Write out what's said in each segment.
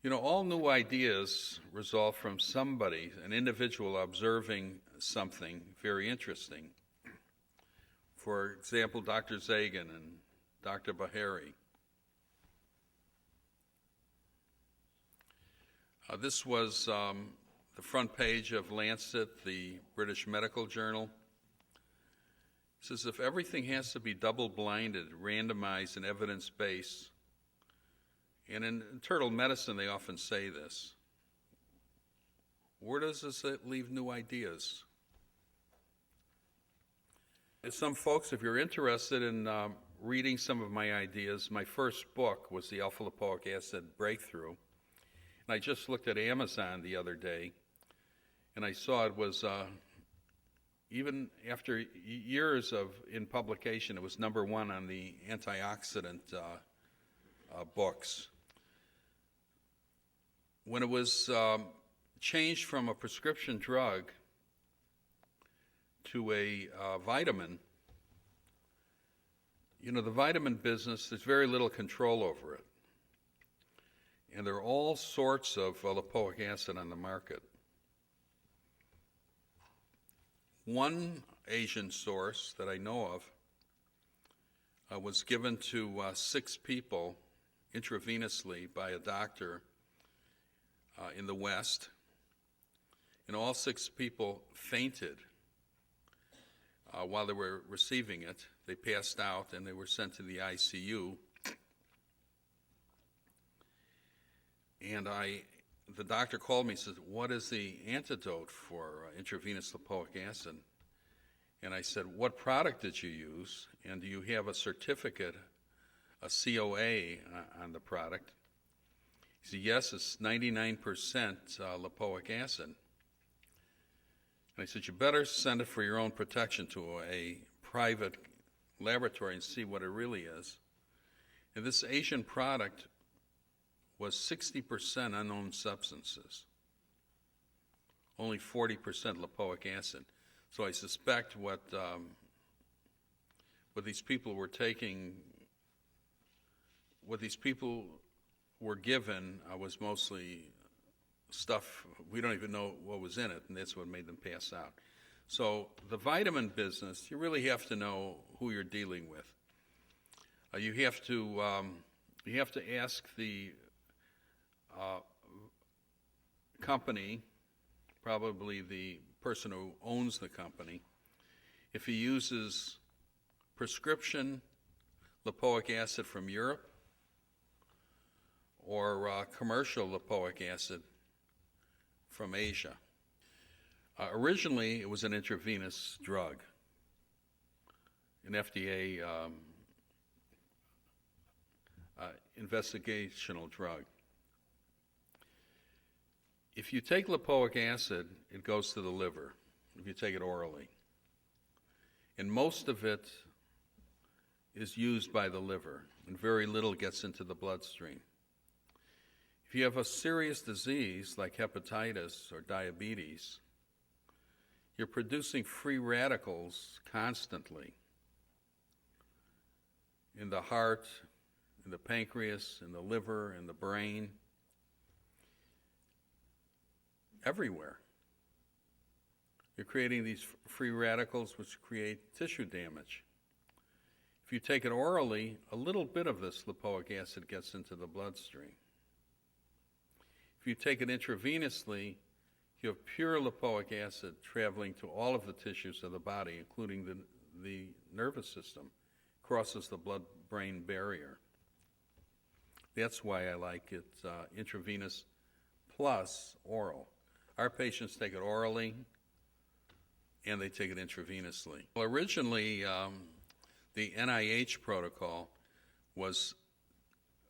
You know, all new ideas result from somebody, an individual observing something very interesting. For example, Dr. Zagan and Dr. Bahari. This was the front page of Lancet, the British Medical Journal. It says, if everything has to be double-blinded, randomized, and evidence-based, and in internal medicine they often say this, where does this leave new ideas? Some folks, if you're interested in reading some of my ideas, my first book was the alpha-lipoic acid breakthrough. And I just looked at Amazon the other day, and I saw it was, even after years in publication, it was #1 on the antioxidant books. When it was changed from a prescription drug to a vitamin, you know, the vitamin business, there's very little control over it. And there are all sorts of lipoic acid on the market. One Asian source that I know of was given to 6 people intravenously by a doctor in the West, and all 6 people fainted while they were receiving it. They passed out and they were sent to the ICU. And the doctor called me and said, what is the antidote for intravenous lipoic acid? And I said, what product did you use? And do you have a certificate, a COA on the product? He said, yes, it's 99% lipoic acid. And I said, you better send it for your own protection to a private laboratory and see what it really is. And this Asian product was 60% unknown substances, only 40% lipoic acid. So I suspect what these people were taking, what these people were given was mostly stuff we don't even know what was in it, and that's what made them pass out. So the vitamin business, you really have to know who you're dealing with. You have to ask the company, probably the person who owns the company, if he uses prescription lipoic acid from Europe or commercial lipoic acid from Asia. Originally, it was an intravenous drug, an FDA investigational drug. If you take lipoic acid, it goes to the liver, if you take it orally. And most of it is used by the liver, and very little gets into the bloodstream. If you have a serious disease like hepatitis or diabetes, you're producing free radicals constantly in the heart, in the pancreas, in the liver, in the brain, everywhere. You're creating these free radicals which create tissue damage. If you take it orally, a little bit of this lipoic acid gets into the bloodstream. If you take it intravenously, you have pure lipoic acid traveling to all of the tissues of the body, including the nervous system, crosses the blood-brain barrier. That's why I like it intravenous plus oral. Our patients take it orally, and they take it intravenously. Well, originally, the NIH protocol was,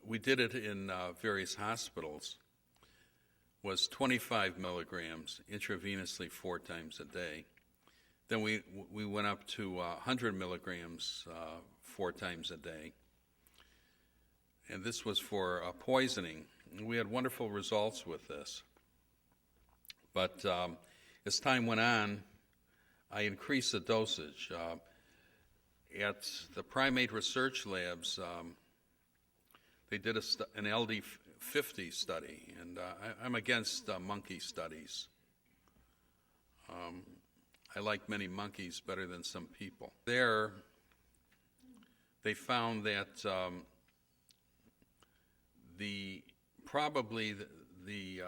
we did it in various hospitals, was 25 milligrams intravenously 4 times a day. Then we went up to 100 milligrams 4 times a day. And this was for poisoning. We had wonderful results with this. But as time went on, I increased the dosage. At the primate research labs, they did an LD 50 study, and I'm against monkey studies. I like many monkeys better than some people. There, they found that probably the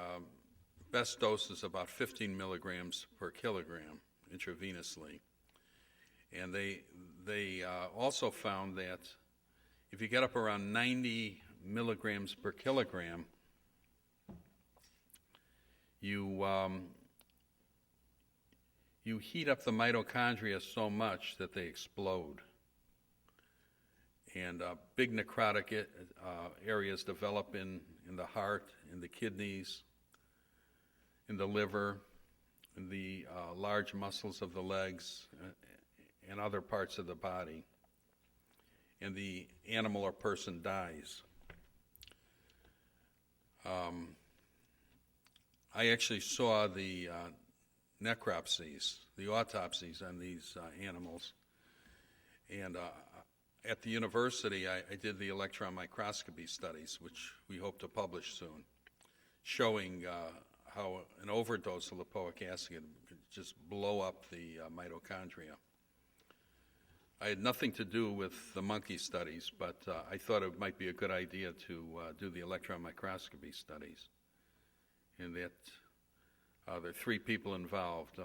best dose is about 15 milligrams per kilogram intravenously. And they also found that if you get up around 90 milligrams per kilogram, you heat up the mitochondria so much that they explode. And big necrotic areas develop in the heart, in the kidneys, in the liver, in the large muscles of the legs, and other parts of the body. And the animal or person dies. I actually saw the necropsies, the autopsies on these animals. And at the university, I did the electron microscopy studies, which we hope to publish soon, showing how an overdose of lipoic acid could just blow up the mitochondria. I had nothing to do with the monkey studies, but I thought it might be a good idea to do the electron microscopy studies. And that there are 3 people involved,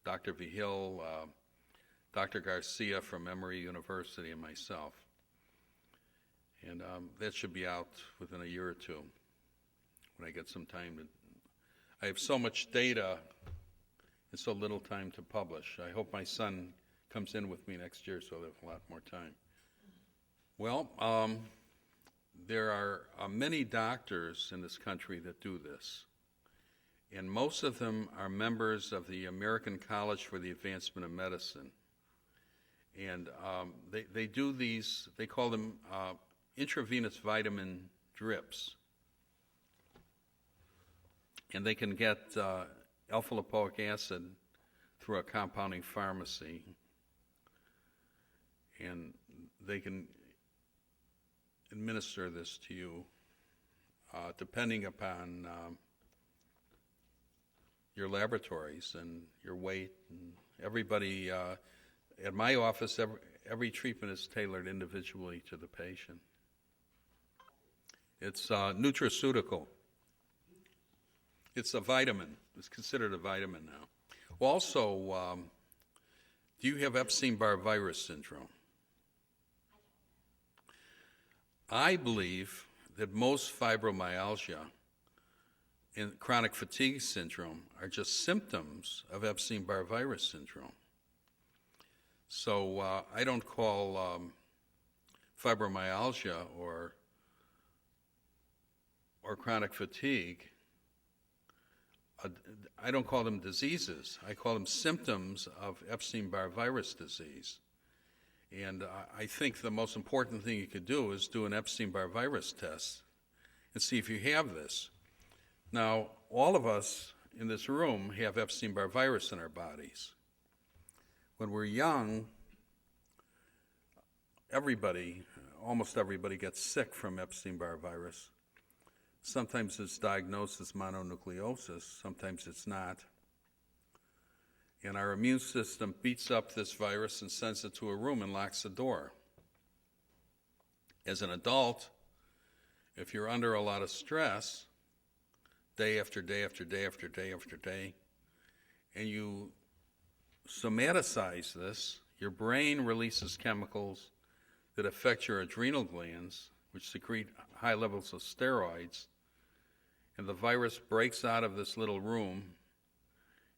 Dr. Vigil, Dr. Garcia from Emory University, and myself. And that should be out within a year or two when I get some time to. I have so much data and so little time to publish. I hope my son comes in with me next year so I'll have a lot more time. Well, there are many doctors in this country that do this. And most of them are members of the American College for the Advancement of Medicine. And they do these, they call them intravenous vitamin drips. And they can get alpha-lipoic acid through a compounding pharmacy. And they can administer this to you depending upon your laboratories and your weight. And everybody, at my office, every treatment is tailored individually to the patient. It's nutraceutical. It's a vitamin. It's considered a vitamin now. Also, do you have Epstein-Barr virus syndrome? I believe that most fibromyalgia and chronic fatigue syndrome are just symptoms of Epstein-Barr virus syndrome. So I don't call fibromyalgia or chronic fatigue, I don't call them diseases. I call them symptoms of Epstein-Barr virus disease. And I think the most important thing you could do is do an Epstein-Barr virus test and see if you have this. Now, all of us in this room have Epstein-Barr virus in our bodies. When we're young, almost everybody gets sick from Epstein-Barr virus. Sometimes it's diagnosed as mononucleosis, sometimes it's not. And our immune system beats up this virus and sends it to a room and locks the door. As an adult, if you're under a lot of stress, day after day after day after day after day, and you somaticize this, your brain releases chemicals that affect your adrenal glands, which secrete high levels of steroids, and the virus breaks out of this little room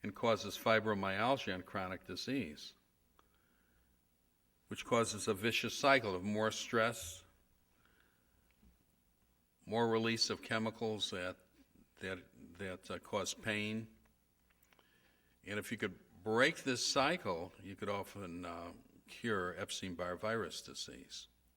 and causes fibromyalgia and chronic disease, which causes a vicious cycle of more stress, more release of chemicals that cause pain. And if you could break this cycle, you could often cure Epstein-Barr virus disease.